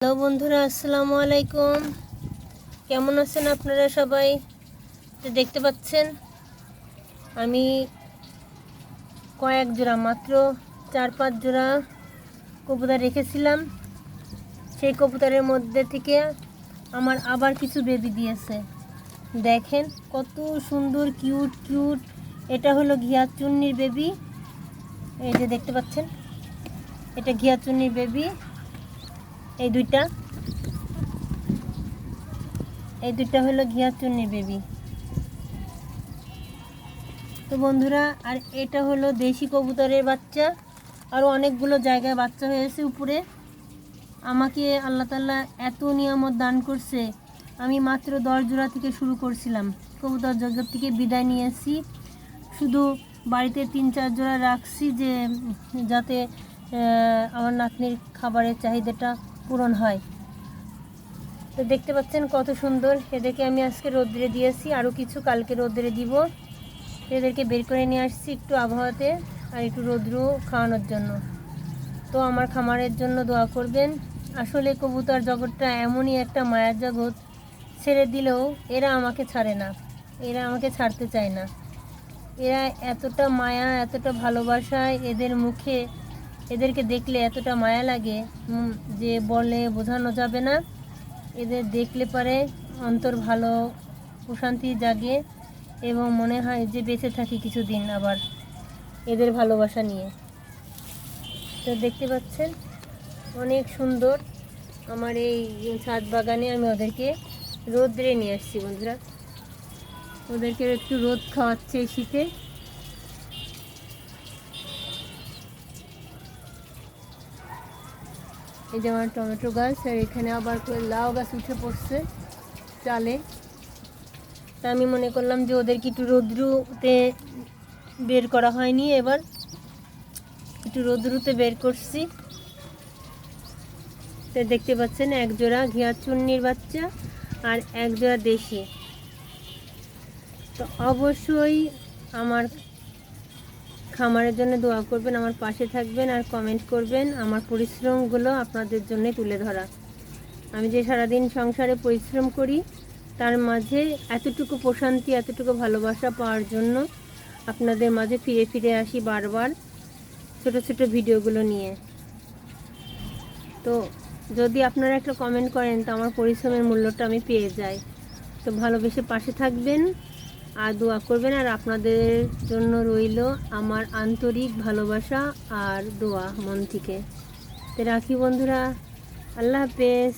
Hello বন্ধুরা, আসসালামু আলাইকুম। কেমন আছেন আপনারা সবাই? তো দেখতে পাচ্ছেন আমি কয়েক জোড়া, মাত্র 4-5 জোড়া কবুতর রেখেছিলাম। সেই কবুতরের মধ্যে থেকে আমার আবার কিছু বেবি দিয়েছে। দেখেন কত সুন্দর কিউট কিউট। এটা হলো ঘিয়া চুন্নির বেবি। এই যে দেখতে পাচ্ছেন, এটা ঘিয়া চুন্নির বেবি। এই দুইটা হলো ঘিয়া চুন্নি বেবি। তো বন্ধুরা, আর এটা হলো দেশি কবুতরের বাচ্চা। আরও অনেকগুলো জায়গায় বাচ্চা হয়েছে উপরে। আমাকে আল্লাহ তাআলা এত নিয়ামত দান করছে। আমি মাত্র 10 জোড়া থেকে শুরু করছিলাম, কবুতর জগৎ থেকে বিদায় নিয়েছি। শুধু বাড়িতে 3-4 জোড়া রাখছি, যে যাতে আমার নাতনির খাবারের চাহিদাটা পূরণ হয়। তো দেখতে পাচ্ছেন কত সুন্দর। এদেরকে আমি আজকে রোদ্রে দিয়েছি, আরও কিছু কালকে রোদ্রে দিব। এদেরকে বের করে নিয়ে আসছি একটু আবহাওয়াতে আর একটু রৌদ্র খাওয়ানোর জন্য। তো আমার খামারের জন্য দোয়া করবেন। আসলে কবুতর জগৎটা এমনই একটা মায়ার জগৎ, ছেড়ে দিলেও এরা আমাকে ছাড়ে না, এরা আমাকে ছাড়তে চায় না। এরা এতটা মায়া, এতটা ভালোবাসায় এদের মুখে, এদেরকে দেখলে এতটা মায়া লাগে যে বলে বোঝানো যাবে না। এদের দেখলে পরে অন্তর ভালো প্রশান্তি জাগে এবং মনে হয় যে বেঁচে থাকি কিছুদিন আবার এদের ভালোবাসা নিয়ে। তো দেখতে পাচ্ছেন অনেক সুন্দর আমার এই ছাদ বাগানে। আমি ওদেরকে রোদ্রে নিয়ে আসছি বন্ধুরা, ওদেরকে একটু রোদ খাওয়াচ্ছে এই শীতে। এই যে আমার টমেটো গাছ, আর এখানে আবার লাউ গাছ উঠে পড়ছে চালে। তা আমি মনে করলাম যে ওদেরকে একটু রোদ্রুতে বের করা হয়নি, এবার একটু রোদ্রুতে বের করছি। তো দেখতে পাচ্ছেন এক জোড়া ঘিয়া চুন্নির বাচ্চা আর এক জোড়া দেশি। তো অবশ্যই আমার খামারের জন্য দোয়া করবেন, আমার পাশে থাকবেন আর কমেন্ট করবেন। আমার পরিশ্রমগুলো আপনাদের জন্য তুলে ধরা। আমি যে সারাদিন সংসারে পরিশ্রম করি, তার মাঝে এতটুকু প্রশান্তি, এতটুকু ভালোবাসা পাওয়ার জন্য আপনাদের মাঝে ফিরে ফিরে আসি বারবার ছোট ছোট ভিডিওগুলো নিয়ে। তো যদি আপনারা একটা কমেন্ট করেন, তো আমার পরিশ্রমের মূল্যটা আমি পেয়ে যাই। তো ভালোবেসে পাশে থাকবেন আর দোয়া করবেন। আর আপনাদের জন্য রইল আমার আন্তরিক ভালোবাসা আর দোয়া মন থেকে। তো রাখি বন্ধুরা, আল্লাহ হাফেজ।